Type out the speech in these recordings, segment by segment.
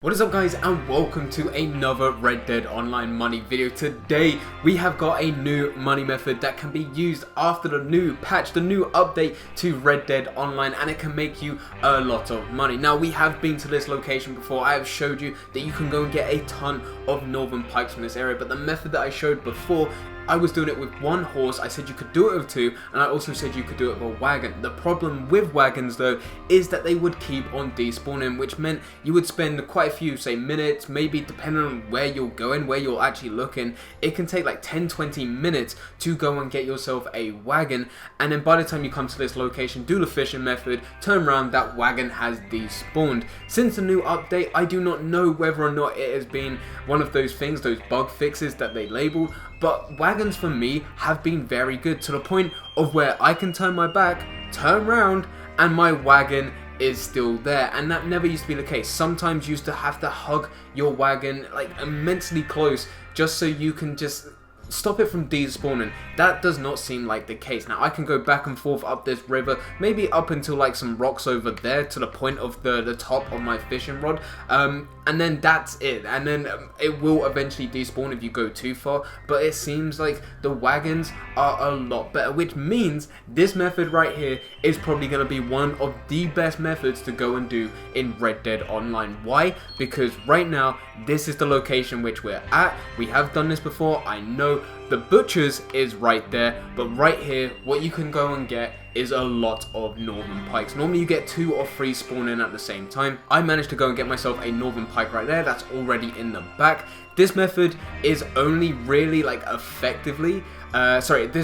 What is up guys, and welcome to another Red Dead Online money video. Today we have got a new money method that can be used after the new patch, the new update to Red Dead Online, and it can make you a lot of money. Now we have been to this location before. I have showed you that you can go and get a ton of northern pikes from this area, but the method that I showed before, I was doing it with one horse. I said you could do it with two, and I also said you could do it with a wagon. The problem with wagons though is that they would keep on despawning, which meant you would spend quite a few, say, minutes, maybe depending on where you're going, where you're actually looking. It can take like 10-20 minutes to go and get yourself a wagon, and then by the time you come to this location, do the fishing method, turn around, that wagon has despawned. Since the new update, I do not know whether or not it has been one of those things, those bug fixes that they labeled, but wagons for me have been very good, to the point of where I can turn my back, turn around, and my wagon is still there. And that never used to be the case. Sometimes you used to have to hug your wagon like immensely close just so you can just stop it from despawning. That does not seem like the case. Now I can go back and forth up this river, maybe up until like some rocks over there to the point of the top of my fishing rod, and then that's it. And then it will eventually despawn if you go too far, but it seems like the wagons are a lot better, which means this method right here is probably going to be one of the best methods to go and do in Red Dead Online. Why? Because right now this is the location which we're at. We have done this before, I know. The butchers is right there, but right here what you can go and get is a lot of northern pikes. Normally you get 2 or 3 spawning at the same time. I managed to go and get myself a northern pike right there. That's already in the back. This method is only really this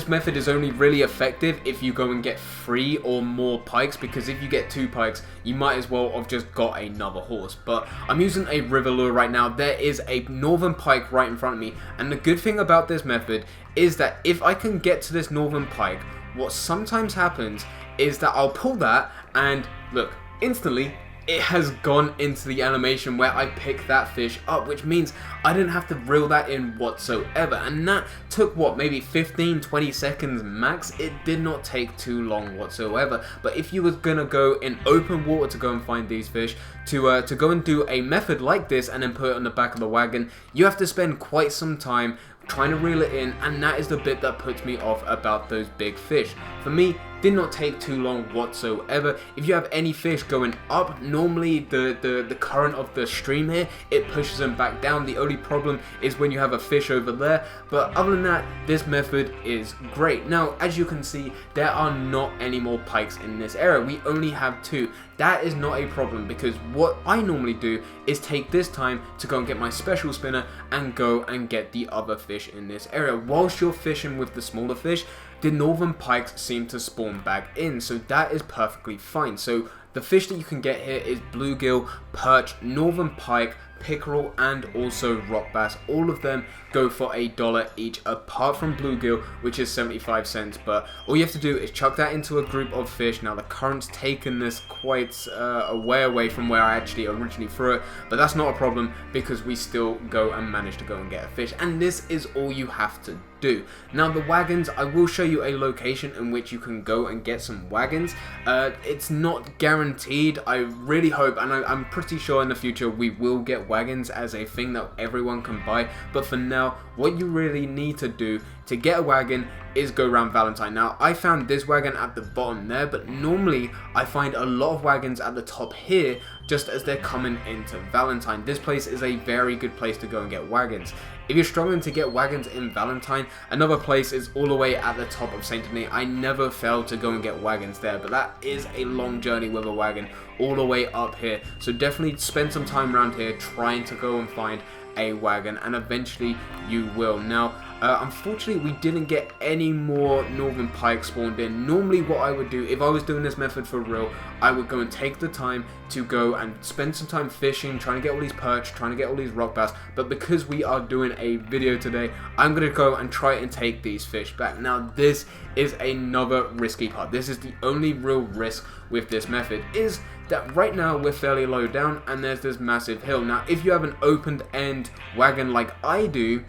method is only really effective if you go and get 3 or more pikes, because if you get 2 pikes, you might as well have just got another horse. But I'm using a river lure right now. There is a northern pike right in front of me, and the good thing about this method is that if I can get to this northern pike, what sometimes happens is that I'll pull that, and look, instantly it has gone into the animation where I pick that fish up, which means I didn't have to reel that in whatsoever. And that took what, maybe 15-20 seconds max. It did not take too long whatsoever. But if you was gonna go in open water to go and find these fish, to go and do a method like this and then put it on the back of the wagon, you have to spend quite some time trying to reel it in, and that is the bit that puts me off about those big fish. For me, did not take too long whatsoever. If you have any fish going up, normally the current of the stream here, it pushes them back down. The only problem is when you have a fish over there, but other than that, this method is great. Now, as you can see, there are not any more pikes in this area. We only have 2. That is not a problem, because what I normally do is take this time to go and get my special spinner and go and get the other fish in this area. Whilst you're fishing with the smaller fish, the northern pikes seem to spawn back in, so that is perfectly fine. So the fish that you can get here is bluegill, perch, northern pike, pickerel, and also rock bass. All of them go for $1 each, apart from bluegill, which is 75 cents. But all you have to do is chuck that into a group of fish. Now the current's taken this quite a way away from where I actually originally threw it, but that's not a problem because we still go and manage to go and get a fish. And this is all you have to do. Now the wagons, I will show you a location in which you can go and get some wagons. It's not guaranteed. I really hope, and I'm pretty sure in the future we will get wagons as a thing that everyone can buy, but for now what you really need to do to get a wagon is go around Valentine. Now I found this wagon at the bottom there, but normally I find a lot of wagons at the top here just as they're coming into Valentine. This place is a very good place to go and get wagons. If you're struggling to get wagons in Valentine, another place is all the way at the top of St. Denis. I never failed to go and get wagons there, but that is a long journey with a wagon all the way up here. So definitely spend some time around here trying to go and find a wagon, and eventually you will. Now unfortunately we didn't get any more northern pike spawned in. Normally what I would do if I was doing this method for real, I would go and take the time to go and spend some time fishing, trying to get all these perch, trying to get all these rock bass. But because we are doing a video today, I'm going to go and try and take these fish back. Now this is another risky part. This is the only real risk with this method, is that right now we're fairly low down and there's this massive hill. Now if you have an opened end wagon like I do,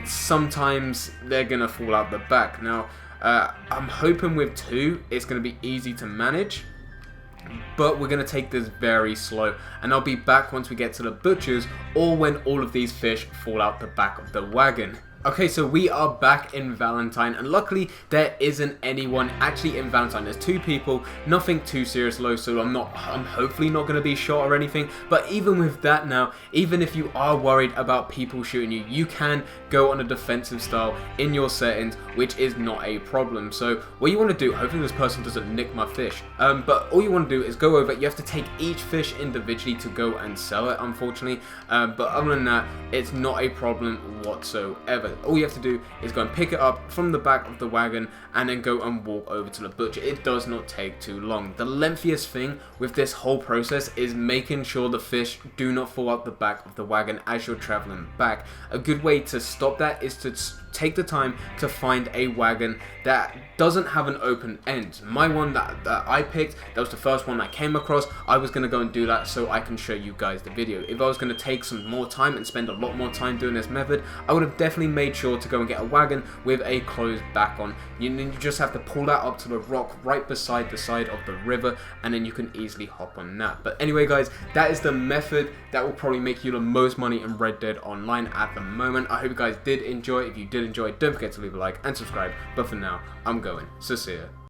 sometimes they're gonna fall out the back. Now I'm hoping with 2 it's gonna be easy to manage, but we're going to take this very slow, and I'll be back once we get to the butcher's or when all of these fish fall out the back of the wagon. Okay, so we are back in Valentine, and luckily there isn't anyone actually in Valentine. There's 2 people, nothing too serious low, so I'm hopefully not going to be shot or anything. But even with that now, even if you are worried about people shooting you, you can go on a defensive style in your settings, which is not a problem. So what you want to do, hopefully this person doesn't nick my fish, but all you want to do is go over, you have to take each fish individually to go and sell it, unfortunately, but other than that, it's not a problem whatsoever. All you have to do is go and pick it up from the back of the wagon and then go and walk over to the butcher. It does not take too long. The lengthiest thing with this whole process is making sure the fish do not fall out the back of the wagon as you're traveling back. A good way to stop that is to take the time to find a wagon that doesn't have an open end. My one that I picked, that was the first one I came across. I was going to go and do that so I can show you guys the video. If I was going to take some more time and spend a lot more time doing this method, I would have definitely made sure to go and get a wagon with a closed back on. You just have to pull that up to the rock right beside the side of the river, and then you can easily hop on that. But anyway guys, that is the method that will probably make you the most money in Red Dead Online at the moment. I hope you guys did enjoy. If you did enjoy, don't forget to leave a like and subscribe. But for now, I'm going. So see ya.